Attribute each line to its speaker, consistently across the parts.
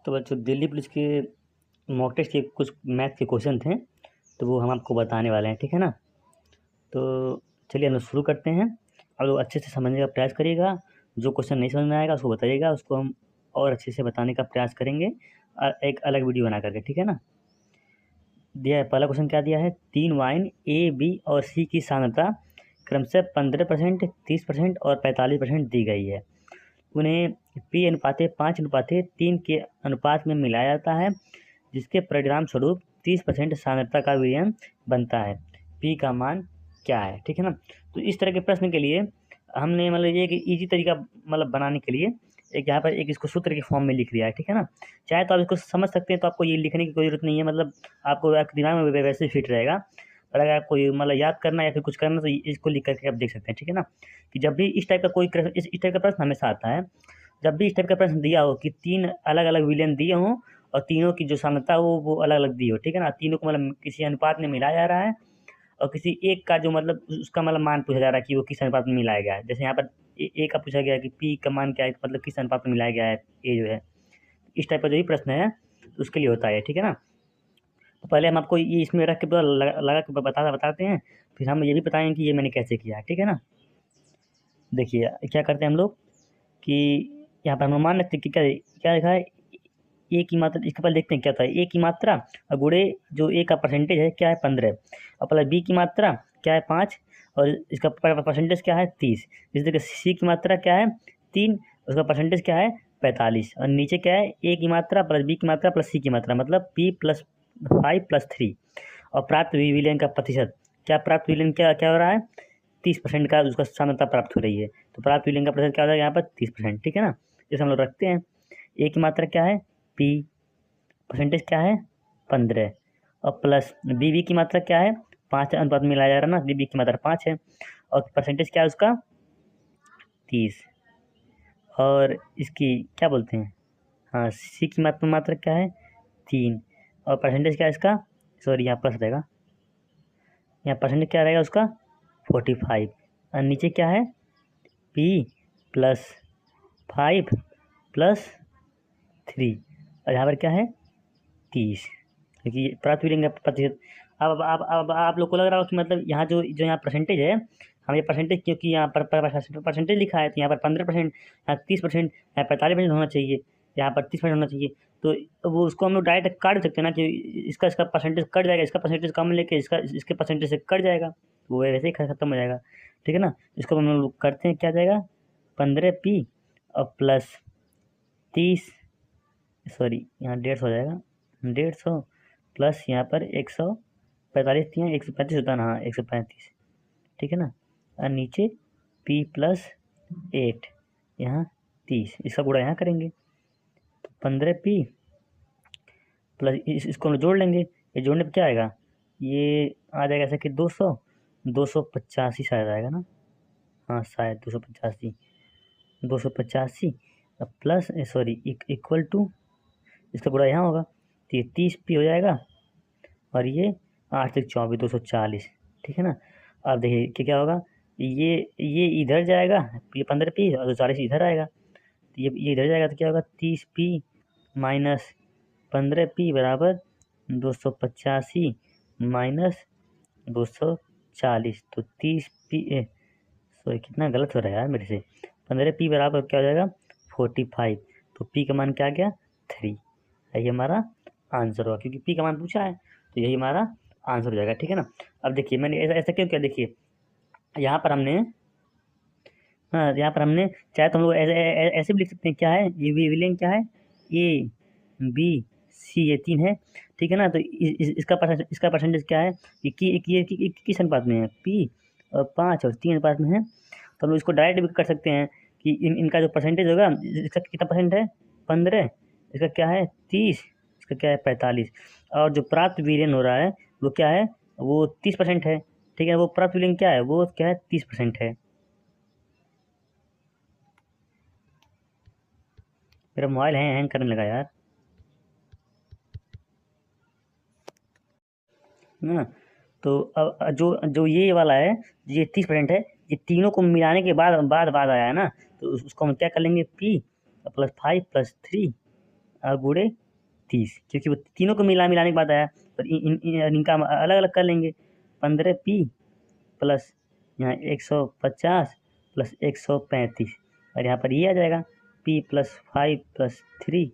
Speaker 1: तो बच्चों दिल्ली पुलिस के मॉक टेस्ट के कुछ मैथ के क्वेश्चन थे, तो वो हम आपको बताने वाले हैं, ठीक है ना। तो चलिए हम लोग शुरू करते हैं। आप लोग अच्छे से समझने का प्रयास करिएगा। जो क्वेश्चन नहीं समझ में आएगा उसको बताइएगा, उसको हम और अच्छे से बताने का प्रयास करेंगे एक अलग वीडियो बना करके, ठीक है ना। दिया है पहला क्वेश्चन, क्या दिया है, 3 वाइन ए, बी और सी की सांद्रता क्रमशः 15%, 30% और 45% दी गई है। उन्हें पी अनुपाते 5 अनुपाते 3 के अनुपात में मिलाया जाता है, जिसके परिणाम स्वरूप 30% सांद्रता का विलयन बनता है। पी का मान क्या है, ठीक है ना। तो इस तरह के प्रश्न के लिए हमने मतलब ये एक ईजी तरीका मतलब बनाने के लिए एक यहाँ पर एक इसको सूत्र के फॉर्म में लिख दिया है, ठीक है ना। चाहे तो आप इसको समझ सकते हैं, तो आपको ये लिखने की कोई ज़रूरत नहीं है, मतलब आपको आपके दिमाग में वैसे फिट रहेगा। पर अगर आपको मतलब याद करना या फिर कुछ करना तो इसको लिख करके आप देख सकते हैं, ठीक है ना। कि जब भी इस टाइप का कोई इस टाइप का प्रश्न हमेशा आता है, जब भी इस टाइप का प्रश्न दिया हो कि 3 अलग-अलग विलयन दिए हों और तीनों की जो सांद्रता हो वो अलग-अलग दी हो, ठीक है ना। तीनों को मतलब किसी अनुपात में मिलाया जा रहा है और किसी एक का जो मतलब उसका मतलब मान पूछा जा रहा है कि वो किस अनुपात में मिलाया गया है। जैसे यहाँ पर ए का पूछा गया है कि पी का मान क्या है, मतलब किस अनुपात में मिलाया गया है ए जो है। इस टाइप का जो भी प्रश्न है तो उसके लिए होता है, ठीक है ना। तो पहले हम आपको ये इसमें रख के पूरा लगा के बताते हैं, फिर हम ये भी बताएंगे कि ये मैंने कैसे किया है, ठीक है ना। देखिए क्या करते हैं हम लोग कि यहाँ पर हम मान लेते हैं कि क्या क्या लिखा है, ए की मात्रा। इसके पहले देखते हैं क्या होता है। ए की मात्रा और गुणे जो ए का परसेंटेज है क्या है 15, और प्लस बी की मात्रा क्या है 5 और इसका परसेंटेज क्या है 30। इस तरह सी की मात्रा क्या है 3, उसका परसेंटेज क्या है 45, और नीचे क्या है ए की मात्रा प्लस बी की मात्रा प्लस सी की मात्रा, मतलब P+5+3। और प्राप्त विलयन का प्रतिशत, क्या प्राप्त विलयन क्या क्या हो रहा है 30% का उसका सांद्रता प्राप्त हो रही है। तो प्राप्त विलयन का प्रतिशत क्या हो जाएगा यहाँ पर 30%, ठीक है ना। जैसे हम लोग रखते हैं ए की मात्रा क्या है पी, परसेंटेज क्या है 15, और प्लस बी की मात्रा क्या है 5 अनुपात में मिलाया जा रहा है ना, बी की मात्रा 5 है और परसेंटेज क्या है उसका 30, और इसकी क्या बोलते हैं, हाँ सी की मात्रा क्या है 3 और परसेंटेज क्या है इसका, सॉरी यहाँ प्लस रहेगा, यहाँ परसेंटेज क्या रहेगा उसका 45, और नीचे क्या है P+5+3 और यहाँ पर क्या है 30, क्योंकि प्राप्त विलयन का प्रतिशत। अब आप लोग को लग रहा हो कि मतलब यहाँ जो यहाँ परसेंटेज है, हम ये परसेंटेज क्योंकि यहाँ पर परसेंटेज लिखा है, तो यहाँ पर 15%, यहाँ 30%, यहाँ 45% होना चाहिए, यहाँ पर 30% होना चाहिए। तो वो उसको हम लोग डायरेक्ट काट सकते हैं ना कि इसका परसेंटेज कट जाएगा, इसका परसेंटेज कम लेके इसके परसेंटेज से कट जाएगा, वो वैसे ही खत्म हो जाएगा, ठीक है ना। इसको हम लोग करते हैं, क्या जाएगा 15P और प्लस 30, सॉरी यहाँ 150 हो जाएगा, 150 प्लस यहाँ पर 145 दिया, 135 होता है ना, हाँ 135, ठीक है ना। और नीचे P+8 यहाँ 30, इसका गुणा यहाँ करेंगे तो 15P प्लस इसको हम जोड़ लेंगे। ये जोड़ने पर क्या आएगा, ये आ जाएगा ऐसा कि 285 शायद आएगा ना, हाँ शायद 285 प्लस सॉरी इक्वल टू, इसका गुणा यहाँ होगा तो ये 30P हो जाएगा और ये 8 से 24 240, ठीक है ना। अब देखिए क्या क्या होगा, ये इधर जाएगा, ये 15P और 240 इधर आएगा, तो ये इधर जाएगा तो क्या होगा 30P माइनस 15P बराबर 285 माइनस 240, तो 30P सॉरी कितना गलत हो रहा है यार मेरे से, 15P बराबर क्या हो जाएगा 45, तो P का मान क्या आ गया 3, यही हमारा आंसर होगा, क्योंकि P का मान पूछा है तो यही हमारा आंसर हो जाएगा, ठीक है ना। अब देखिए मैंने ऐसा क्यों किया, देखिए यहाँ पर हमने, हाँ यहाँ पर हमने चाहे तो हम लोग ऐसे भी लिख सकते हैं, क्या है ये विलयन क्या है A B C, ये 3 है, ठीक है ना। तो इसका परसेंटेज क्या है, ये किस अनुपात में है P और 5 और 3 अनुपात में है। तो हम लोग इसको डायरेक्ट भी कर सकते हैं कि इनका जो परसेंटेज होगा, इसका कितना परसेंट है 15, इसका क्या है 30, इसका क्या है 45, और जो प्राप्त विलयन हो रहा है वो क्या है, वो 30% है, ठीक है। वो प्राप्त विलयन क्या है, वो क्या है 30% है। मेरा मोबाइल हैंग करने लगा यार, ना। तो अब जो जो ये वाला है, ये 30% है, ये तीनों को मिलाने के बाद बाद आया है ना, तो उसको हम क्या कर लेंगे P+5+3 और गुणे 30, क्योंकि वो तीनों को मिलाने के बाद आया। और इनका हम अलग अलग कर लेंगे। 15p प्लस यहाँ 150 प्लस 135, और यहाँ पर ये आ जाएगा p प्लस 5 प्लस 3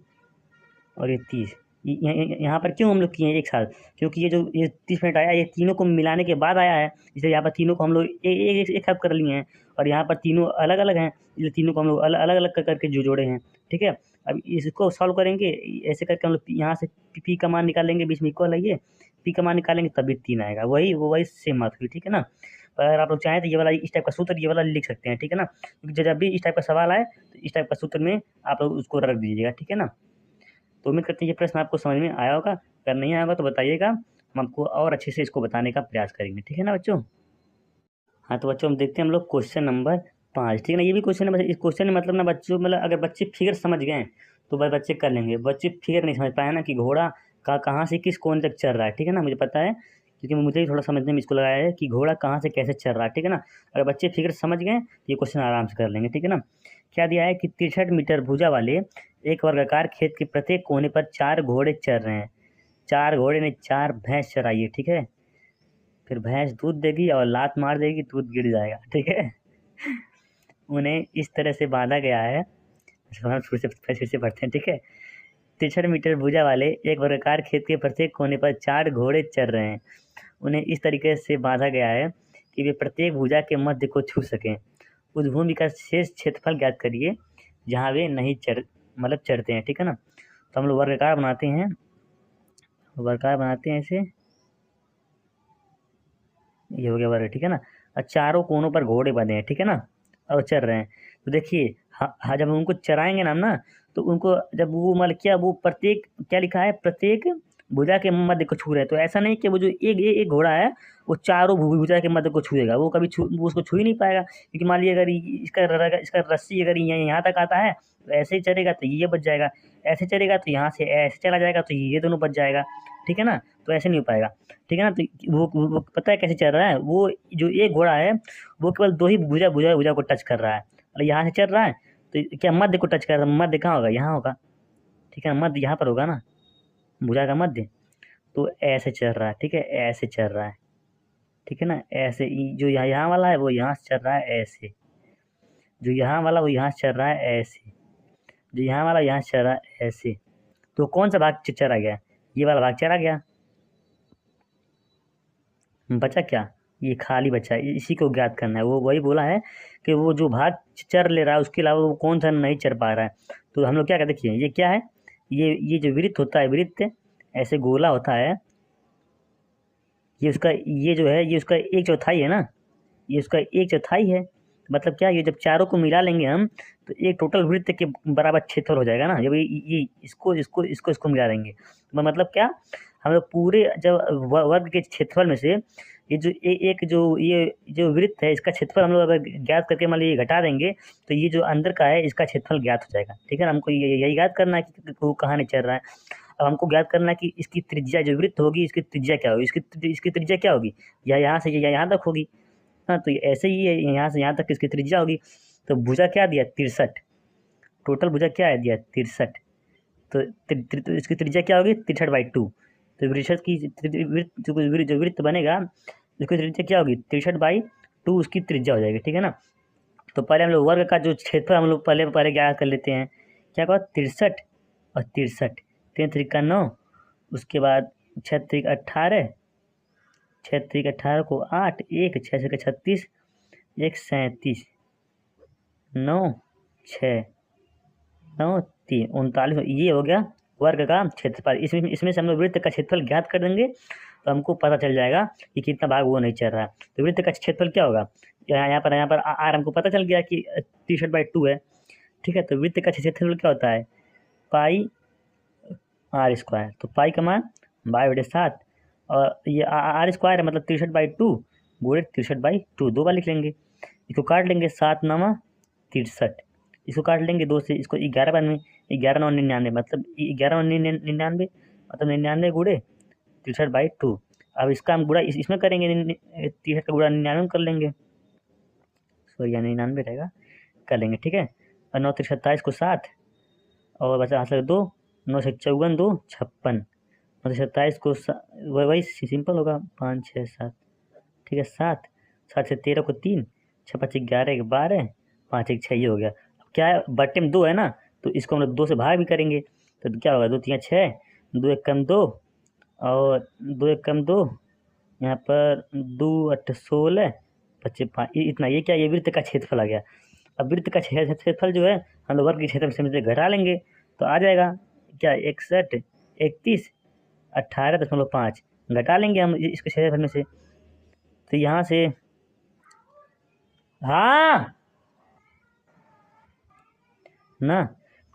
Speaker 1: और ये 30। यहाँ पर क्यों हम लोग किए एक साथ, क्योंकि ये 30 मिनट आया, ये तीनों को मिलाने के बाद आया है, इसलिए यहाँ पर तीनों को हम लोग एक साथ कर लिए हैं। और यहाँ पर तीनों अलग अलग हैं, इसलिए तीनों को हम लोग अलग अलग करके जो जोड़े हैं। ठीक है, अब इसको सॉल्व करेंगे, ऐसे करके हम लोग यहाँ से पी का मान निकालेंगे, बीच में इक्वल है ये, पी का मान निकालेंगे तभी 3 आएगा, वही सेम बात हुई। ठीक है ना। अगर आप लोग चाहें तो ये वाला इस टाइप का सूत्र ये वाला लिख सकते हैं। ठीक है ना, क्योंकि जब भी इस टाइप का सवाल आए तो इस टाइप का सूत्र में आप लोग उसको रख दीजिएगा। ठीक है ना। तो उम्मीद करते हैं ये प्रश्न आपको समझ में आया होगा। अगर नहीं आया होगा तो बताइएगा, हम आपको और अच्छे से इसको बताने का प्रयास करेंगे। ठीक है ना बच्चों। हाँ तो बच्चों हम देखते हैं हम लोग क्वेश्चन नंबर 5। ठीक है ना, ये भी क्वेश्चन है। इस क्वेश्चन में मतलब ना बच्चों, मतलब अगर बच्चे फिगर समझ गए तो भाई बच्चे कर लेंगे। बच्चे फिगर नहीं समझ पाए ना कि घोड़ा कहाँ से किस कोण तक चल रहा है। ठीक है ना, मुझे पता है, क्योंकि मुझे भी थोड़ा समझने में इसको लगाया है कि घोड़ा कहाँ से कैसे चल रहा है। ठीक है ना, अगर बच्चे फिगर समझ गए तो ये क्वेश्चन आराम से कर लेंगे। ठीक है ना। क्या दिया है कि 63 मीटर भुजा वाले एक वर्गाकार खेत के प्रत्येक कोने पर 4 घोड़े चर रहे हैं। 4 घोड़े ने 4 भैंस चराई है। ठीक है, फिर भैंस दूध देगी और लात मार देगी, दूध गिर जाएगा। ठीक है, उन्हें इस तरह से बांधा गया है। हम फिर से पढ़ते हैं। ठीक है, 63 मीटर भुजा वाले एक वर्गाकार खेत के प्रत्येक कोने पर 4 घोड़े चर रहे हैं। उन्हें इस तरीके से बांधा गया है कि वे प्रत्येक भुजा के मध्य को छू सकें। उस भूमि का शेष क्षेत्रफल ज्ञात करिए जहाँ वे नहीं चरते हैं। ठीक है ना, तो हम लोग वर्गाकार बनाते हैं ऐसे, ये हो गया वर्ग। ठीक है ना, और चारों कोनों पर घोड़े बंधे हैं। ठीक है ना, और चर रहे हैं। तो देखिए हाँ जब उनको चराएंगे ना तो उनको जब वो मतलब क्या, वो प्रत्येक क्या लिखा है, प्रत्येक भुजा के मध्य को छू रहे हैं। तो ऐसा नहीं कि वो जो एक घोड़ा है वो चारों भुजा के मध्य को छुएगा, वो कभी वो उसको छू ही नहीं पाएगा। क्योंकि मान लीजिए अगर इसका रस्सी अगर यहाँ तक आता है तो ऐसे ही चलेगा तो ये बच जाएगा, ऐसे चलेगा तो यहाँ से ऐसे चला जाएगा तो ये दोनों बच जाएगा। ठीक है ना, तो ऐसे नहीं हो पाएगा। ठीक है ना, तो वो पता है कैसे चल रहा है, वो जो एक घोड़ा है वो केवल 2 ही भुजा को टच कर रहा है, और यहाँ से चल रहा है तो क्या मध्य को टच कर रहा है, मध्य कहाँ होगा, यहाँ होगा। ठीक है, मध्य यहाँ पर होगा ना, भुजा का मध्य। तो ऐसे चल रहा है। ठीक है, ऐसे चल रहा है। ठीक है ना, ऐसे जो यहाँ वाला है वो यहाँ से चल रहा है ऐसे, जो यहाँ वाला वो यहाँ से चल रहा है ऐसे, जो यहाँ वाला यहाँ से चल रहा है ऐसे। तो कौन सा भाग चला गया, ये वाला भाग चला गया, बचा क्या, ये खाली बचा है। इसी को ज्ञात करना है। वो वही बोला है कि वो जो भाग चर ले रहा है उसके अलावा वो कौन सा नहीं चर पा रहा है। तो हम लोग क्या कहते, देखिए ये क्या है, ये जो वृत्त होता है, वृत्त ऐसे गोला होता है, ये उसका ये जो है ये उसका 1/4 है ना, ये उसका 1/4 है। मतलब क्या, ये जब चारों को मिला लेंगे हम तो एक टोटल वृत्त के बराबर क्षेत्रफल हो जाएगा ना। जब ये इसको मिला देंगे तो मतलब क्या, हम लोग पूरे जब वर्ग के क्षेत्रफल में से ये जो एक ये जो वृत्त है इसका क्षेत्रफल हम लोग अगर ज्ञात करके मान लीजिए घटा देंगे तो ये जो अंदर का है इसका क्षेत्रफल ज्ञात हो जाएगा। ठीक है ना, हमको यही ज्ञात करना है कि वो कहाँ नहीं चल रहा है। अब हमको ज्ञात करना है कि इसकी त्रिज्या जो वृत्त होगी इसकी त्रिज्या क्या होगी, इसकी त्रिज्या क्या होगी, या यहाँ से या यहाँ तक होगी। हाँ, तो ऐसे ही है, यहाँ से यहाँ तक इसकी त्रिज्या होगी। तो भुजा क्या दिया, 63, टोटल भुजा क्या है दिया 63। तो इसकी त्रिज्या क्या होगी 63/2। तो वृषद की जो वृत्त बनेगा उसकी त्रिज्या क्या होगी 63/2, उसकी त्रिज्या हो जाएगी। ठीक है ना, तो पहले हम लोग वर्ग का जो क्षेत्रफल हम लोग पहले ज्ञात कर लेते हैं। क्या कहा, 63 और 63, 3 3 9, उसके बाद 6 3 18, 6 3 18 को 8, 1 6 6 36, 1 37, 9 6 9 3 39, ये हो गया वर्ग का क्षेत्रफल। इसमें से हम लोग वृत्त का क्षेत्रफल ज्ञात कर देंगे तो हमको पता चल जाएगा कि कितना भाग वो नहीं चल रहा है। तो वृत्त का क्षेत्रफल क्या होगा, यहाँ पर आर हमको पता चल गया कि 63/2 है। ठीक है, तो वृत्त का क्षेत्रफल क्या होता है, पाई r²। तो पाई का मान 12/7, और ये r² है मतलब 63/2 गुणे 63/2, 2 बार लिख लेंगे। इसको काट लेंगे, 7 9 63, इसको काट लेंगे 2 से, इसको 11 बार में 11 9 99, मतलब 11 99 मतलब 99 गुणे 63/2। अब इसका हम गुणा इसमें करेंगे, 63 का गुणा 99 में कर लेंगे, सॉरी 99 रहेगा, कर लेंगे। ठीक है, और 9 3 27 को 7, और बचा हाथ लगे 2, 9 से 54 2 56, मतलब 27 को वही सिंपल होगा, 5 6 7, ठीक है 7, 7 से 13 को 3, 6 5 11 12, 5 1 6, ये हो गया। अब क्या है, बट्टे में 2 है ना, तो इसको हम लोग 2 से भाग भी करेंगे, तो क्या होगा, 2 3 6, 2 1 कम 2, और 2 1 कम 2, यहाँ पर 2 8 16, 25 5, इतना, ये क्या, ये वृत्त का क्षेत्रफल आ गया। अब वृत्त का क्षेत्रफल जो है हम लोग वर्ग के क्षेत्रफल से घटा लेंगे, तो आ जाएगा क्या, 61 31 18.5, घटा लेंगे हम इसके क्षेत्रफल में से, तो यहाँ से, हाँ ना,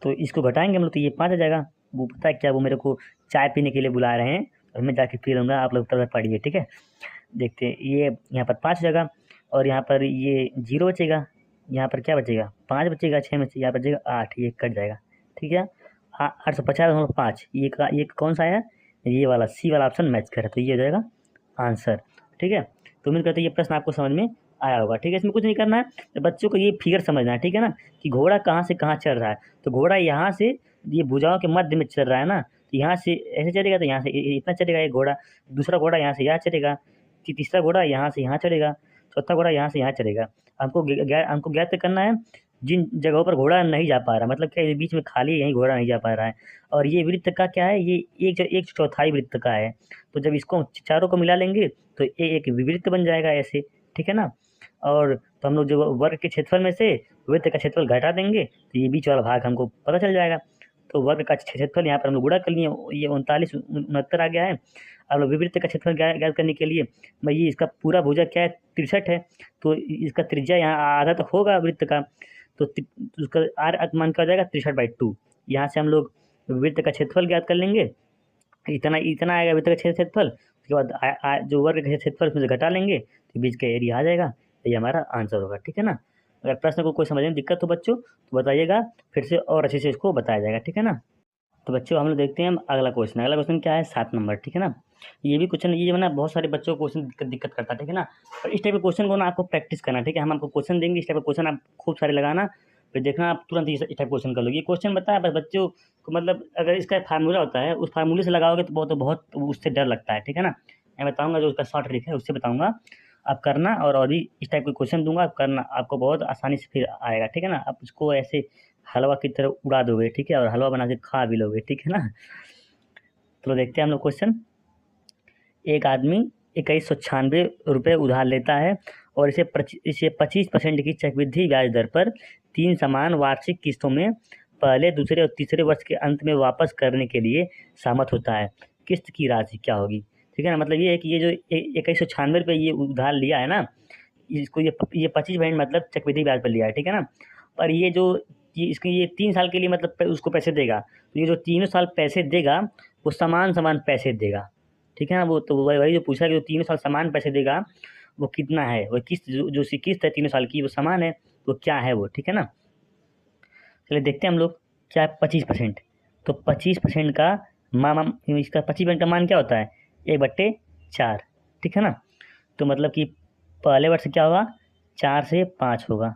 Speaker 1: तो इसको घटाएंगे हम लोग, तो ये 5 आ जाएगा। वो पता है क्या, वो मेरे को चाय पीने के लिए बुला रहे हैं, और मैं जाके पी लूँगा, आप लोग तब तक पढ़िए, ठीक है। देखते हैं, ये यहाँ पर 5 हो जाएगा, और यहाँ पर ये 0 बचेगा, यहाँ पर क्या बचेगा, 5 बचेगा, 6 में से यहाँ बचेगा 8, ये कट जाएगा, ठीक है। 850.5, ये कौन सा है, ये वाला सी वाला ऑप्शन मैच कर, तो ये हो जाएगा आंसर, ठीक है। तो उम्मीद करते हैं ये प्रश्न आपको समझ में आया होगा, ठीक है। इसमें कुछ नहीं करना है, तो बच्चों को ये फिगर समझना है, ठीक है ना, कि घोड़ा कहाँ से कहाँ चल रहा है। तो घोड़ा यहाँ से, ये भुजाओं के मध्य में चल रहा है ना, तो यहाँ से ऐसे चलेगा, तो यहाँ से इतना चलेगा ये घोड़ा, दूसरा घोड़ा यहाँ से यहाँ चलेगा, तीसरा घोड़ा यहाँ से यहाँ चलेगा, चौथा घोड़ा यहाँ से यहाँ चलेगा। हमको ज्ञात करना है जिन जगहों पर घोड़ा नहीं जा पा रहा, मतलब क्या, ये बीच में खाली यहीं घोड़ा नहीं जा पा रहा है। और ये वृत्त का क्या है, ये एक चौथाई वृत्त का है, तो जब इसको चारों को मिला लेंगे तो ये एक विवृत्त बन जाएगा ऐसे, ठीक है ना। और तो हम लोग जो वर्ग के क्षेत्रफल में से वृत्त का क्षेत्रफल घटा देंगे, तो ये बीच वाला भाग हमको पता चल जाएगा। तो वर्ग का क्षेत्रफल यहाँ पर हम लोग गुणा कर लिए, ये 39 69 आ गया है। अब लोग विवृत्त का क्षेत्रफल ज्ञात करने के लिए, भाई ये इसका पूरा भुजा क्या है, 63 है, तो इसका त्रिज्या यहाँ आधा तक होगा वृत्त का, तो उसका आर मान क्या हो जाएगा, 63/2। यहाँ से हम लोग वृत्त का क्षेत्रफल ज्ञात कर लेंगे, इतना इतना आएगा वृत्त का क्षेत्रफल, उसके बाद जो वर्ग का क्षेत्रफल उसमें से घटा लेंगे, तो बीच का एरिया आ जाएगा, तो ये हमारा आंसर होगा, ठीक है ना। अगर प्रश्न को कोई समझने में दिक्कत हो बच्चों, तो बताइएगा, फिर से और अच्छे से इसको बताया जाएगा, ठीक है ना। तो बच्चों हम लोग देखते हैं अगला क्वेश्चन क्या है, 7 नंबर, ठीक है ना। ये भी क्वेश्चन, ये ना बहुत सारे बच्चों को क्वेश्चन दिक्कत करता है, ठीक है ना। और इस टाइप के क्वेश्चन को ना आपको प्रैक्टिस करना, ठीक है। हम आपको क्वेश्चन देंगे, इस टाइप का क्वेश्चन आप खूब सारे लगाना, फिर देखना आप तुरंत इस टाइप क्वेश्चन कर लोगे। ये क्वेश्चन बताया बस बच्चों को, मतलब अगर इसका फार्मूला होता है, उस फार्मूले से लगाओगे तो बहुत उससे डर लगता है, ठीक है ना। मैं बताऊँगा जो उसका शॉर्ट ट्रिक है, उससे बताऊँगा, आप करना। और भी इस टाइप के क्वेश्चन दूंगा, आप करना, आपको बहुत आसानी से फिर आएगा, ठीक है ना। आप उसको ऐसे हलवा की तरह उड़ा दोगे, ठीक है, और हलवा बना के खा भी लोगे, ठीक है ना। तो देखते हैं हम लोग क्वेश्चन। एक आदमी 2196 रुपये उधार लेता है, और इसे 25% की चक्रवृद्धि ब्याज दर पर 3 समान वार्षिक किस्तों में पहले, दूसरे और तीसरे वर्ष के अंत में वापस करने के लिए सहमत होता है। किस्त की राशि क्या होगी, ठीक है ना। मतलब ये है कि ये जो 2196 रुपये ये उधार लिया है ना, इसको ये 25% मतलब चक्रवृद्धि ब्याज पर लिया है, ठीक है ना। पर ये जो ये 3 साल के लिए मतलब उसको पैसे देगा, तो ये जो तीनों साल पैसे देगा वो समान पैसे देगा, ठीक है ना। वो तो वही जो पूछा कि जो 3 साल समान पैसे देगा वो कितना है, वो किस्त जो उसकी किस्त है 3 साल की वो समान है, तो क्या है वो, ठीक है ना। चलिए देखते हैं हम लोग, क्या है 25%, तो 25% का इसका 25% का मान क्या होता है, 1/4, ठीक है ना। तो मतलब कि पहले वर्ष क्या होगा, 4 से 5 होगा,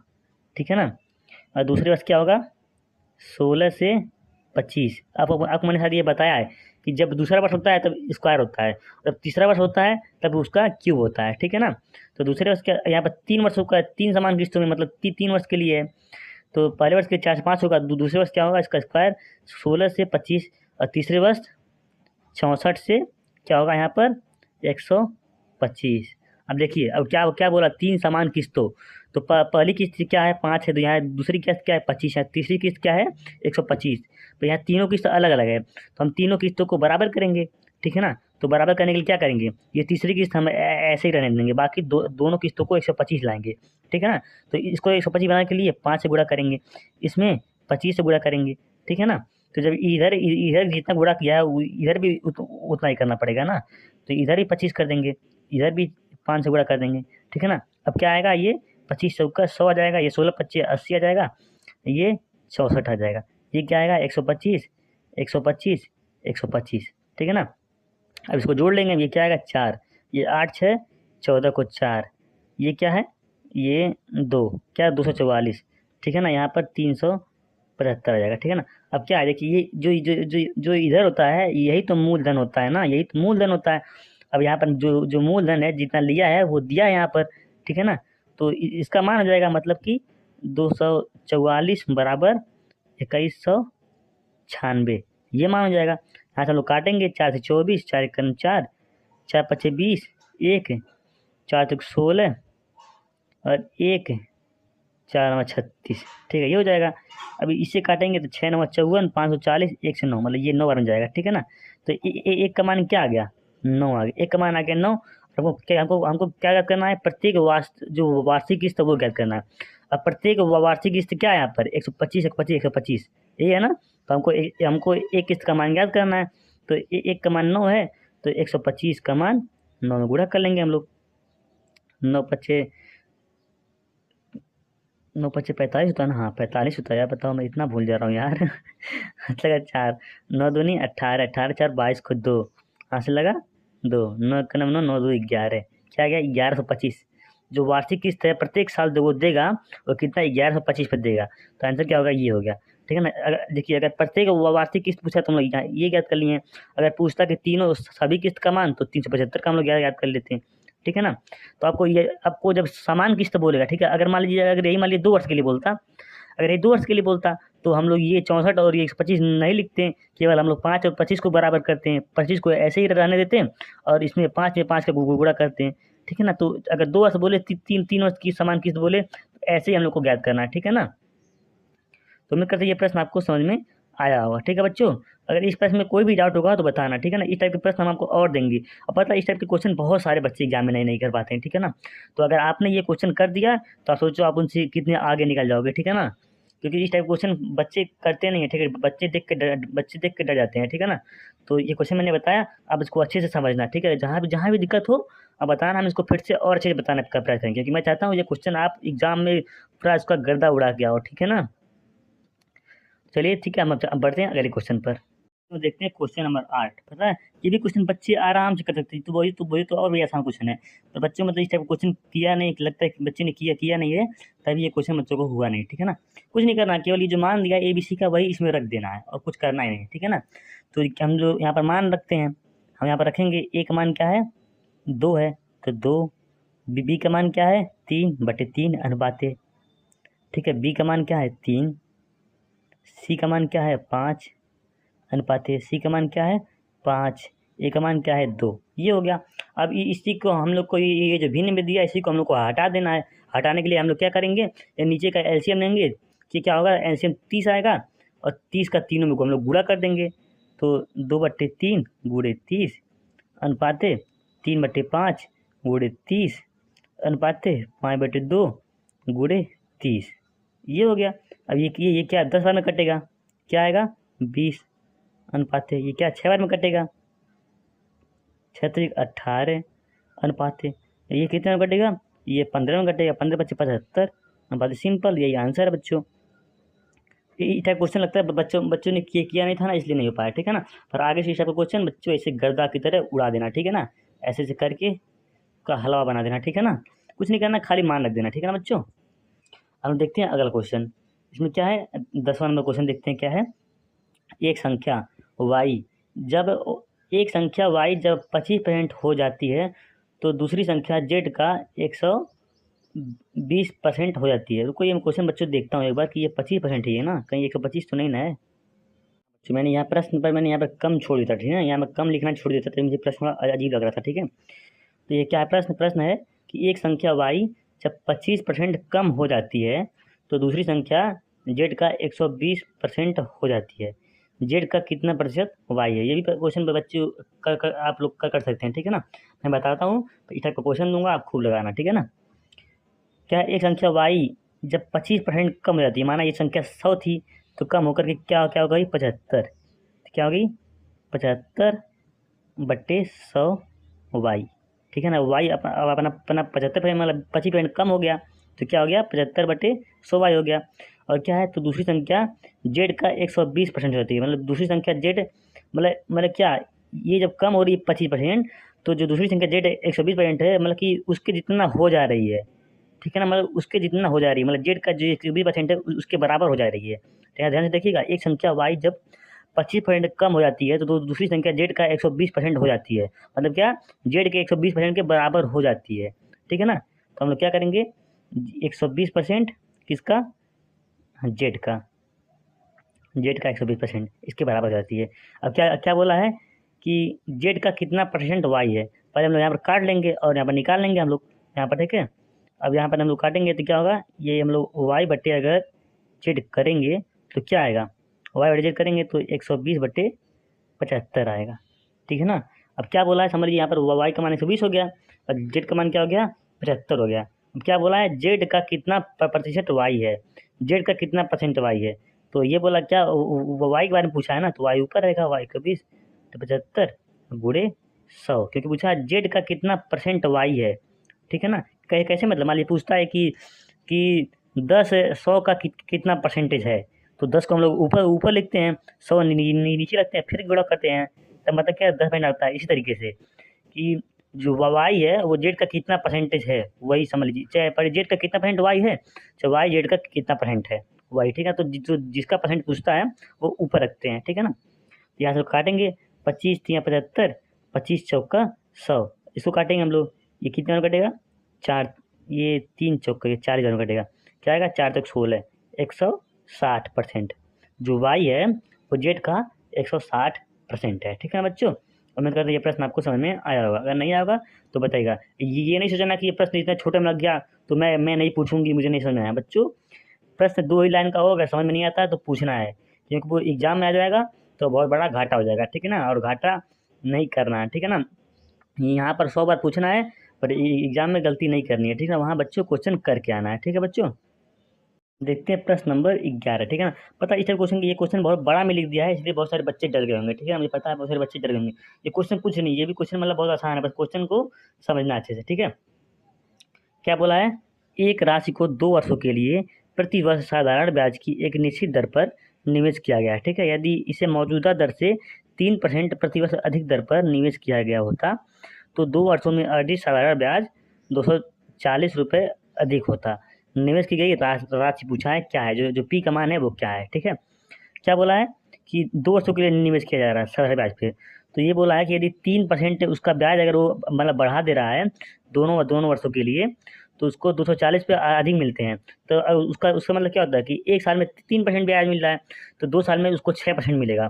Speaker 1: ठीक है ना। और दूसरे वर्ष क्या होगा, 16 से 25। आपको मैंने शायद ये बताया है कि जब दूसरा वर्ष होता है तब स्क्वायर होता है, जब तीसरा वर्ष होता है तब उसका क्यूब होता है, ठीक है ना। तो दूसरे वर्ष क्या, यहाँ पर 3 वर्षों का 3 समान किस्तों में, मतलब 3 वर्ष के लिए है, तो पहले वर्ष के 4 से 5 होगा, दूसरे वर्ष क्या होगा, इसका स्क्वायर 16 से 25, और तीसरे वर्ष 64 से क्या होगा यहाँ पर 125। अब देखिए, अब क्या क्या बोला, 3 समान किस्तों, तो पहली किस्त क्या है 5 है, तो यहाँ दूसरी किस्त क्या है 25 है, तीसरी किस्त क्या है 125। तो यहाँ तीनों किस्त अलग अलग है, तो हम तीनों किस्तों को बराबर करेंगे, ठीक है ना। तो बराबर करने के लिए क्या करेंगे, ये तीसरी किस्त हम ऐसे ही रहने देंगे, बाकी दोनों किस्तों को 125 लाएंगे, ठीक है ना। तो इसको 125 बनाने के लिए 5 से गुणा करेंगे, इसमें 25 से गुणा करेंगे, ठीक है ना। तो जब इधर इधर जितना गुणा किया है इधर भी उतना ही करना पड़ेगा ना, तो इधर ही 25 कर देंगे, इधर भी 5 से गुणा कर देंगे, ठीक है ना। अब क्या आएगा, ये 25 चौका 100 आ जाएगा, ये 16 25 80 आ जाएगा, ये 64 आ जाएगा, ये क्या आएगा 125 125 125, ठीक है ना। अब इसको जोड़ लेंगे, ये क्या आएगा 4, ये 8 6 14 को 4, ये क्या है, ये 2 क्या 244, ठीक है ना। यहाँ पर 375 आ जाएगा, ठीक है ना। अब क्या है, देखिए ये जो जो जो जो इधर होता है यही तो मूलधन होता है ना, यही तो मूलधन होता है। अब यहाँ पर जो जो मूलधन है जितना लिया है वो दिया है यहाँ पर, ठीक है ना। तो इसका मान हो जाएगा मतलब कि 244 बराबर 2196, ये मान हो जाएगा। यहाँ से हम लोग काटेंगे, 4 से 24, 4 एकम 4, 4 पचे 20, 1, 4 तक 16 और 1, 4 नवा 36, ठीक है, ये हो जाएगा। अभी इसे काटेंगे तो 6 नवा 54, 540, 1 से 9, मतलब ये 9 बार में जाएगा, ठीक है ना। तो एक का मान क्या आ गया, 9 आ गया, एक का मान आ गया 9। हमको क्या हमको हमको क्या ज्ञात करना है, प्रत्येक जो वार्षिक किस्त है वो ज्ञात करना है। अब प्रत्येक वार्षिक किस्त क्या है यहाँ पर, 125, 125, 125, ये है ना। तो हमको एक किस्त का मान ज्ञात करना है। तो एक का मान 9 है, तो 125 का मान 9 में गुणा कर लेंगे हम लोग। 9 पचे 45 होता है ना, हाँ 45 होता है यार, बताओ मैं इतना भूल जा रहा हूँ यार। हाथ लगा 4, 9 दूनी 18, 18 4 22 को 2, हाथ से लगा 2, 9 का 9, 9 2 11, क्या गया 1125। जो वार्षिक किस्त है प्रत्येक साल जो वो देगा वो कितना 1125 पर देगा। तो आंसर क्या होगा, ये हो गया, ठीक है ना। अगर देखिए अगर प्रत्येक वार्षिक किस्त पूछा तो हम लोग ये याद कर लिए। अगर पूछता कि तीनों सभी किस्त का मान, तो 375 का हम लोग याद कर लेते हैं, ठीक है ना। तो आपको जब समान किस्त बोलेगा, ठीक है, अगर मान लीजिए अगर यही मान लीजिए 2 वर्ष के लिए बोलता, अगर ये 2 वर्ष के लिए बोलता तो हम लोग ये 64 और ये 125 नहीं लिखते हैं, केवल हम लोग 5 और 25 को बराबर करते हैं, 25 को ऐसे ही रहने देते हैं और इसमें 5 में 5 का गुणा करते हैं, ठीक है ना। तो अगर 2 वर्ष बोले, तीन वर्ष की समान किस्त बोले, तो ऐसे ही हम लोग को ज्ञात करना है, ठीक है ना। तो उम्मीद करते हैं ये प्रश्न आपको समझ में आया होगा, ठीक है बच्चों। अगर इस प्रश्न में कोई भी डाउट होगा तो बताना, ठीक है ना। इस टाइप के प्रश्न हम आपको और देंगे। अब पता है इस टाइप के क्वेश्चन बहुत सारे बच्चे एग्जाम में नहीं कर पाते हैं, ठीक है ना। तो अगर आपने ये क्वेश्चन कर दिया तो आप सोचो आप उनसे कितने आगे निकल जाओगे, ठीक है ना। क्योंकि इस टाइप क्वेश्चन बच्चे करते नहीं है, ठीक है, बच्चे देख के डर जाते हैं, ठीक है ना। तो ये क्वेश्चन मैंने बताया, आप इसको अच्छे से समझना, ठीक है। जहाँ भी दिक्कत हो आप बताना, हम इसको फिर से और अच्छे से बताने का प्रयास करेंगे, क्योंकि मैं चाहता हूँ ये क्वेश्चन आप एग्जाम में पूरा इसका गर्दा उड़ा के आओ, ठीक है ना। चलिए ठीक है, हम अब बढ़ते हैं अगले क्वेश्चन पर। तो देखते हैं क्वेश्चन नंबर 8। पता है ये भी क्वेश्चन बच्चे आराम से कर सकते हैं, तो और भी आसान क्वेश्चन है। पर बच्चों मतलब इस टाइप का क्वेश्चन किया नहीं, लगता है कि बच्चे ने किया नहीं है, तभी ये क्वेश्चन बच्चों को हुआ नहीं, ठीक है ना। कुछ नहीं करना, केवल ये जो मान दिया ABC का वही इसमें रख देना है और कुछ करना ही नहीं, ठीक है ना। तो हम जो यहाँ पर मान रखते हैं, हम यहाँ पर रखेंगे एक मान क्या है 2 है, तो 2। बी का मान क्या है 3/3 अनुपाते, ठीक है। बी का मान क्या है 3। सी का मान क्या है 5 अनुपाते, सी का मान क्या है 5, ए का मान क्या है 2, ये हो गया। अब इसी को हम लोग को ये जो भिन्न में दिया इसी को हम लोग को हटा देना है। हटाने के लिए हम लोग क्या करेंगे, ये नीचे का एलसीएम लेंगे, कि क्या होगा एलसीएम 30 आएगा और 30 का तीनों में को हम लोग गुणा कर देंगे। तो 2/3 गुणे 30 अनुपाते 3/5 गुणे 30 अनुपाते 5/2 गुणे 30, ये हो गया। अब ये क्या 10 बार में कटेगा, क्या आएगा 20 अनुपात है, ये क्या 6 बार में कटेगा 6 18 अनुपात है, ये कितने में कटेगा ये 15 में कटेगा, 15/5 = 75 अनुपात, सिंपल यही आंसर है बच्चों। ये टाइप क्वेश्चन लगता है बच्चों ने किया नहीं था ना, इसलिए नहीं हो पाया, ठीक है ना। पर आगे से इस टाइप का क्वेश्चन बच्चों ऐसे गर्दा की तरह उड़ा देना, ठीक है ना, ऐसे ऐसे करके का हलवा बना देना, ठीक है ना। कुछ नहीं करना, खाली मान रख देना, ठीक है ना बच्चों। अब हम देखते हैं अगला क्वेश्चन। इसमें क्या है 10वां नंबर क्वेश्चन, देखते हैं क्या है। एक संख्या y जब 25% हो जाती है तो दूसरी संख्या z का 120% हो जाती है। रुको ये मैं क्वेश्चन बच्चों देखता हूँ एक बार कि ये 25% ही है ना, कहीं 125 तो नहीं ना है। तो मैंने यहाँ प्रश्न पर मैंने यहाँ पर कम छोड़ दिया था, ठीक है ना, यहाँ मैं कम लिखना छोड़ दिया था, तो मुझे प्रश्न थोड़ा अजीब लग रहा था, ठीक है। तो ये क्या है प्रश्न है कि एक संख्या y जब 25% कम हो जाती है तो दूसरी संख्या z का 120% हो जाती है। z का कितना प्रतिशत y है, ये भी क्वेश्चन बच्चे आप लोग कर सकते हैं, ठीक है ना। मैं बताता हूँ, तो इस टाइप का क्वेश्चन दूंगा, आप खूब लगाना, ठीक है ना। क्या एक संख्या y जब 25% कम हो जाती है, माना ये संख्या 100 थी तो कम होकर के क्या हो गई 75, क्या हो गई 75/100y, ठीक है ना। y अपना 75% मतलब 25% कम हो गया, तो क्या हो गया 75/100y हो गया। और क्या है, तो दूसरी संख्या z का 120% होती है, मतलब दूसरी संख्या z मतलब क्या, ये जब कम हो रही है 25%, तो जो दूसरी संख्या z 120% है मतलब कि उसके जितना हो जा रही है, ठीक है ना, मतलब उसके जितना हो जा रही है, मतलब जेड का जो 120% है उसके बराबर हो जा रही है। तो यहाँ ध्यान से देखिएगा, एक संख्या वाई जब 25% कम हो जाती है तो दूसरी संख्या जेड का 120% हो जाती है, मतलब क्या, जेड के 120% के बराबर हो जाती है। ठीक है ना, तो हम लोग क्या करेंगे, 120% किसका, जेड का, जेड का 120% इसके बराबर हो जाती है। अब क्या क्या बोला है कि जेड का कितना परसेंट वाई है, पहले हम लोग यहाँ पर काट लेंगे और यहाँ पर निकाल लेंगे हम लोग यहाँ पर, ठीक है। अब यहाँ पर हम लोग काटेंगे तो क्या होगा, ये हम लोग वाई बट्टे अगर जेड करेंगे तो क्या आएगा, वाई बटे जेड करेंगे तो 120/75 आएगा। ठीक है ना, अब क्या बोला है समझ लीजिए, यहाँ पर वाई का मान 120 हो गया और जेड का मान क्या हो गया, 75 हो गया। अब क्या बोला है, जेड का कितना प्रतिशत वाई है, जेड का कितना परसेंट वाई है, तो ये बोला क्या, वाई के बारे में पूछा है ना, तो वाई ऊपर रहेगा, वाई का 20 तो 75 गुणे 100, क्योंकि पूछा है जेड का कितना परसेंट वाई है। ठीक है ना, कैसे मतलब, मान लीजिए पूछता है कि 10 100 का कितना परसेंटेज है, तो 10 को हम लोग ऊपर ऊपर लिखते हैं, 100 नीचे रखते हैं, फिर गुणा करते हैं, तब मतलब क्या 10 आता है। इसी तरीके से कि जो वाई है वो जेड का कितना परसेंटेज है, वही समझ लीजिए, चाहे पर जेड का कितना परसेंट वाई है, चाहे वाई जेड का कितना परसेंट है वाई। ठीक है, तो जो जिसका परसेंट पूछता है वो ऊपर रखते हैं। ठीक है ना, तो यहाँ से काटेंगे, 25 3 75, 25 चौका 100, इसको काटेंगे हम लोग, ये कितना कटेगा, 4, ये 3 चौका, ये 40 कटेगा, क्या आएगा, 4 तक 16, 160%। जो वाई है वो जेड का 160% है। ठीक है ना बच्चों, उम्मीद करते हैं ये प्रश्न आपको समझ में आया होगा, अगर नहीं आया होगा तो बताइएगा। ये नहीं सोचना कि ये प्रश्न इतना छोटा में लग गया तो मैं नहीं पूछूंगी, मुझे नहीं समझ में आया। बच्चों प्रश्न 2 ही लाइन का हो, अगर समझ में नहीं आता है तो पूछना है, क्योंकि वो एग्जाम में आ जाएगा तो बहुत बड़ा घाटा हो जाएगा। ठीक है ना, और घाटा नहीं करना है। ठीक है ना, यहाँ पर 100 बार पूछना है पर एग्जाम में गलती नहीं करनी है। ठीक है ना, वहाँ बच्चों क्वेश्चन करके आना है। ठीक है बच्चों, देखते हैं प्रश्न नंबर 11। ठीक है ना, पता है इस क्वेश्चन की, ये क्वेश्चन बहुत बड़ा में लिख दिया है, इसलिए बहुत सारे बच्चे डर गए होंगे। ठीक है, मुझे पता है बहुत सारे बच्चे डर गए होंगे। ये क्वेश्चन कुछ नहीं, ये भी क्वेश्चन मतलब बहुत आसान है, बस क्वेश्चन को समझना अच्छे से। ठीक है, क्या बोला है, एक राशि को 2 वर्षों के लिए प्रति वर्ष साधारण ब्याज की एक निश्चित दर पर निवेश किया गया है। ठीक है, यदि इसे मौजूदा दर से 3% प्रति वर्ष अधिक दर पर निवेश किया गया होता तो 2 वर्षों में अर्जित साधारण ब्याज 240 रुपये अधिक होता। निवेश की गई राशि पूछा है क्या है, जो पी का मान है वो क्या है। ठीक है, क्या बोला है कि 2 वर्षों के लिए निवेश किया जा रहा है साधारण ब्याज पे, तो ये बोला है कि यदि 3% उसका ब्याज अगर वो मतलब बढ़ा दे रहा है दोनों वर्षों के लिए, तो उसको 240 पे अधिक मिलते हैं। तो उसका उसका मतलब क्या होता है कि एक साल में 3% ब्याज मिल रहा है, तो 2 साल में उसको 6% मिलेगा।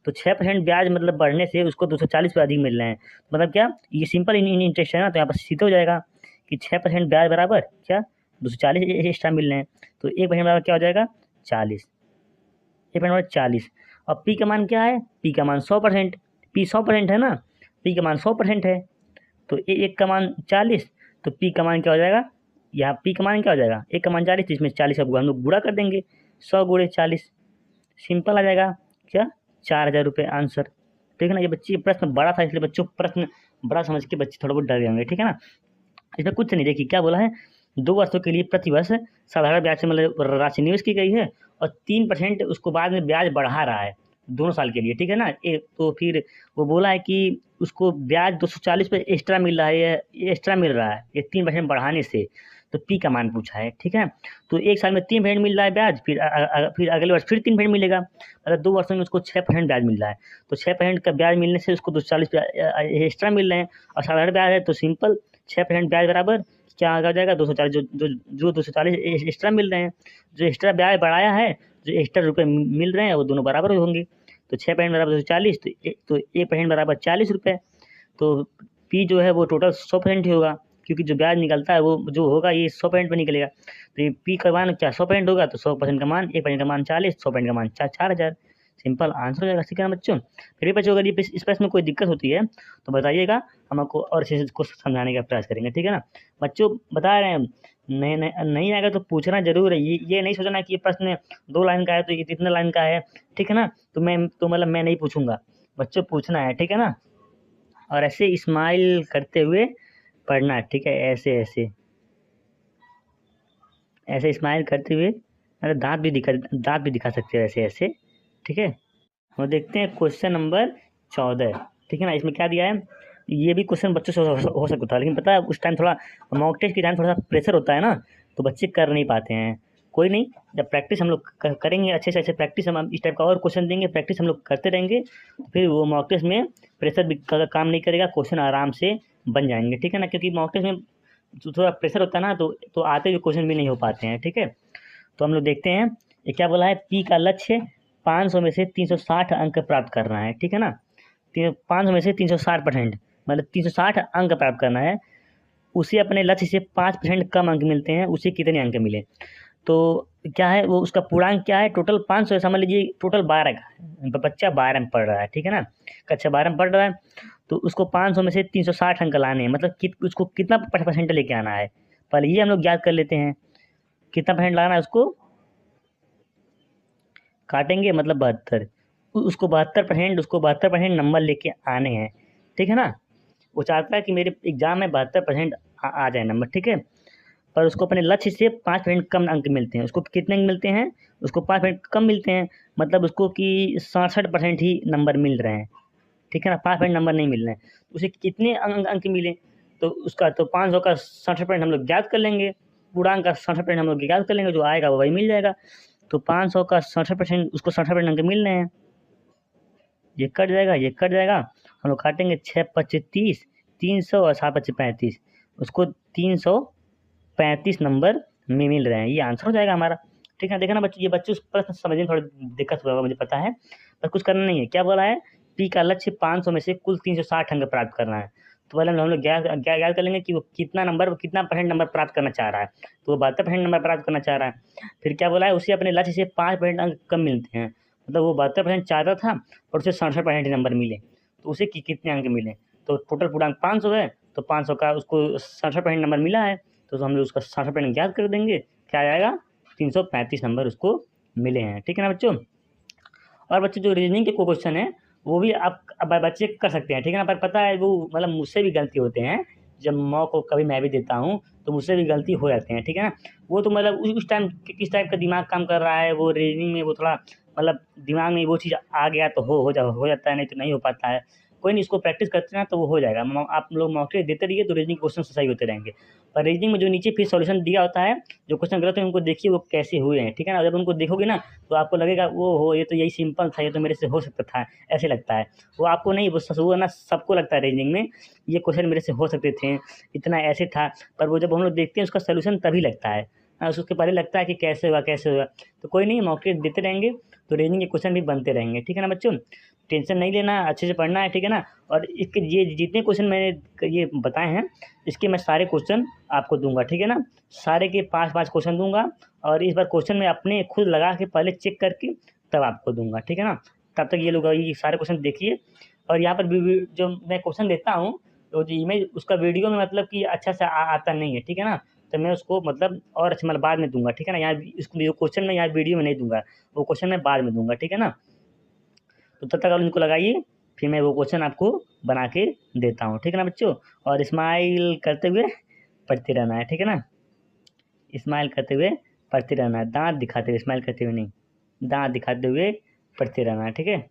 Speaker 1: तो 6% ब्याज मतलब बढ़ने से उसको 240 पे अधिक मिल रहे हैं, मतलब क्या, ये सिंपल इंटरेस्ट है ना, तो यहाँ पर सीधे हो जाएगा कि 6% ब्याज बराबर क्या, 240 एक्स्ट्रा मिल रहे हैं, तो 1% बराबर क्या हो जाएगा, 40, 1% बराबर 40। और पी का मान क्या है, पी का मान 100%, पी 100% है ना, पी का मान 100% है, तो एक का मान 40, तो पी का मान क्या हो जाएगा, यहाँ पी का मान क्या हो जाएगा, एक का मान 40, तो इसमें 40 का हम लोग गुणा कर देंगे, 100 गुणे 40, सिंपल आ जाएगा क्या, 4000 रुपये आंसर। ठीक है ना, ये बच्चे प्रश्न बड़ा था इसलिए बच्चों प्रश्न बड़ा समझ के बच्चे थोड़ा बहुत डर गए होंगे। ठीक है ना, इसमें कुछ नहीं, देखिए क्या बोला है, 2 वर्षों के लिए प्रति वर्ष साधारण ब्याज से मतलब राशि निवेश की गई है और 3% उसको बाद में ब्याज बढ़ा रहा है दोनों साल के लिए। ठीक है ना, तो फिर वो बोला है कि उसको ब्याज 240 पे एक्स्ट्रा मिल रहा है, ये एक्स्ट्रा मिल रहा है ये 3% बढ़ाने से, तो पी का मान पूछा है। ठीक है, तो एक साल में 3% मिल रहा है ब्याज, फिर अगले वर्ष फिर 3% मिलेगा, अगर 2 वर्षों में उसको 6% ब्याज मिल रहा है, तो 6% का ब्याज मिलने से उसको 240 पे एक्स्ट्रा मिल रहे हैं, और साधारण ब्याज है तो सिंपल 6% ब्याज बराबर क्या आ जाएगा, 240, जो 240 एक्स्ट्रा मिल रहे हैं, जो एक्स्ट्रा ब्याज बढ़ाया है, जो एक्स्ट्रा रुपये मिल रहे हैं वो दोनों बराबर होंगे, तो 6% बराबर 240, तो 1% बराबर 40 रुपये, तो पी जो है वो टोटल 100% ही होगा, क्योंकि जो ब्याज निकलता है वो जो होगा ये 100% पे निकलेगा, तो ये पी का मान क्या 100% होगा, तो 100% का मान 1% का मान 40, 100% का मान 4000, सिंपल आंसर हो जाएगा। ठीक है ना बच्चों, फिर भी बच्चों अगर ये इस प्रश्न में कोई दिक्कत होती है तो बताइएगा, हम आपको और अच्छे से इसको समझाने का प्रयास करेंगे। ठीक है ना बच्चों, बता रहे हैं नहीं आएगा तो पूछना जरूर है, ये नहीं सोचना कि ये प्रश्न 2 लाइन का है तो ये कितने लाइन का है। ठीक है ना, तो मतलब मैं नहीं पूछूंगा, बच्चों पूछना है। ठीक है ना, और ऐसे स्माइल करते हुए पढ़ना। ठीक है, ऐसे ऐसे ऐसे स्माइल करते हुए, अरे दांत भी दिखा सकते हो ऐसे ऐसे। ठीक है, और देखते हैं क्वेश्चन नंबर 14। ठीक है ना, इसमें क्या दिया है, ये भी क्वेश्चन बच्चों से हो सकता था, लेकिन पता है उस टाइम थोड़ा मॉक टेस्ट के टाइम थोड़ा सा प्रेशर होता है ना, तो बच्चे कर नहीं पाते हैं। कोई नहीं, जब प्रैक्टिस हम लोग करेंगे अच्छे से अच्छे प्रैक्टिस, हम इस टाइप का और क्वेश्चन देंगे, प्रैक्टिस हम लोग करते रहेंगे, तो फिर वो मॉक टेस्ट में प्रेशर भी काम नहीं करेगा, क्वेश्चन आराम से बन जाएंगे, ठीक है ना। क्योंकि मॉक टेस्ट में जो थोड़ा प्रेशर होता है ना, तो आते हुए क्वेश्चन भी नहीं हो पाते हैं, ठीक है। तो हम लोग देखते हैं ये क्या बोला है। पी का लक्ष्य 500 में से 360 अंक प्राप्त करना है, ठीक है ना। 500 में से 360%, मतलब 360 अंक प्राप्त करना है। उसे अपने लक्ष्य से 5% कम अंक मिलते हैं, उसे कितने अंक मिले। तो क्या है वो, उसका पूर्णांक क्या है, टोटल 500 है, समझ लीजिए टोटल 12 का है, बच्चा 12 में पढ़ रहा है, ठीक है ना, कक्षा 12 में पढ़ रहा है। तो उसको 500 में से 360 अंक लाने हैं, मतलब उसको कितना परसेंट लेके आना है, पहले ये हम लोग याद कर लेते हैं। कितना परसेंट लाना है उसको, काटेंगे मतलब 72, उसको 72%, उसको 72% नंबर लेके आने हैं, ठीक है ना। वो चाहता है कि मेरे एग्जाम में 72% आ जाए नंबर, ठीक है। पर उसको अपने लक्ष्य से 5% कम अंक मिलते हैं। उसको कितने अंक मिलते हैं, उसको 5% कम मिलते हैं, मतलब उसको कि 67% ही नंबर मिल रहे हैं, ठीक है ना, 5% नंबर नहीं मिल रहे हैं। तो उसे कितने अंक मिले, तो उसका तो 500 का 67% हम लोग याद कर लेंगे, पूर्णांक का 67% हम लोग याद कर लेंगे, जो आएगा वो वही मिल जाएगा। तो 500 का 67%, उसको 67% अंक मिल रहे हैं, ये कट जाएगा, ये कट जाएगा, हम लोग काटेंगे 6×5 = 30, 300 और 7×5 = 35, उसको 335 नंबर में मिल रहे हैं, ये आंसर हो जाएगा हमारा, ठीक है। देखा ना बच्चों, ये बच्चे उस प्रश्न समझने में थोड़ा दिक्कत हुआ होगा, मुझे पता है, पर कुछ करना नहीं है। क्या बोला है, पी का लक्ष्य 500 में से कुल 360 अंक प्राप्त करना है। तो पहले हम लोग याद कर लेंगे कि वो कितना परसेंट नंबर प्राप्त करना चाह रहा है। तो वो 72% नंबर प्राप्त करना चाह रहा है। फिर क्या बोला है, उसे अपने लक्ष्य से 5% अंक कम मिलते हैं, मतलब वो 72% चाहता था और उसे 67% ही नंबर मिले, तो उसे कितने अंक मिले। तो टोटल पूर्णांक 500 है, तो 500 का उसको 67% नंबर मिला है, तो हम लोग उसका 67% याद कर देंगे, क्या आएगा, 335 नंबर उसको मिले हैं, ठीक है ना बच्चों। और बच्चे जो रीजनिंग के क्वेश्चन है वो भी आप अब बच्चे कर सकते हैं, ठीक है ना। पर पता है वो मतलब मुझसे भी गलती होते हैं, जब मौक को कभी मैं भी देता हूँ तो मुझसे भी गलती हो जाती है, ठीक है ना। वो तो मतलब उस टाइम किस टाइप का दिमाग काम कर रहा है, वो रीजनिंग में वो थोड़ा मतलब दिमाग में वो चीज़ आ गया तो हो जाता है, नहीं तो नहीं हो पाता है। कोई नहीं, इसको प्रैक्टिस करते हैं तो वो हो जाएगा। आप लोग मॉक टेस्ट देते रहिए तो रीजनिंग क्वेश्चन सही होते रहेंगे। पर रीजनिंग में जो नीचे फिर सॉल्यूशन दिया होता है, जो क्वेश्चन गलत है उनको देखिए वो कैसे हुए हैं, ठीक है ना। जब उनको देखोगे ना तो आपको लगेगा वो हो ये तो यही सिंपल था, ये तो मेरे से हो सकता था, ऐसे लगता है। वो आपको नहीं, वो ना सबको लगता है रीजनिंग में ये क्वेश्चन मेरे से हो सकते थे, इतना ऐसे था। पर वो जब हम लोग देखते हैं उसका सोल्यूशन तभी लगता है, उसके पहले लगता है कि कैसे हुआ कैसे हुआ। तो कोई नहीं, मॉक टेस्ट देते रहेंगे तो रीजनिंग के क्वेश्चन भी बनते रहेंगे, ठीक है ना बच्चों। टेंशन नहीं लेना, अच्छे से पढ़ना है, ठीक है ना। और इसके ये जितने क्वेश्चन मैंने ये बताए हैं, इसके मैं सारे क्वेश्चन आपको दूंगा, ठीक है ना। सारे के 5-5 क्वेश्चन दूंगा, और इस बार क्वेश्चन मैं अपने खुद लगा के पहले चेक करके तब आपको दूंगा, ठीक है ना। तब तक ये लोग ये सारे क्वेश्चन देखिए। और यहाँ पर जो मैं क्वेश्चन देता हूँ, तो जो इमेज उसका वीडियो में मतलब कि अच्छा से आता नहीं है, ठीक है ना। तो मैं उसको मतलब और अच्छा मतलब बाद में दूंगा, ठीक है ना। यहाँ इसको जो क्वेश्चन मैं यहाँ वीडियो में नहीं दूंगा, वो क्वेश्चन मैं बाद में दूंगा, ठीक है ना। तो तब तक आप इनको लगाइए, फिर मैं वो क्वेश्चन आपको बना के देता हूँ, ठीक है ना बच्चों। और स्माइल करते हुए पढ़ते रहना है, ठीक है ना। स्माइल करते हुए पढ़ते रहना है, दांत दिखाते हुए, स्माइल करते हुए नहीं, दांत दिखाते हुए पढ़ते रहना है, ठीक है।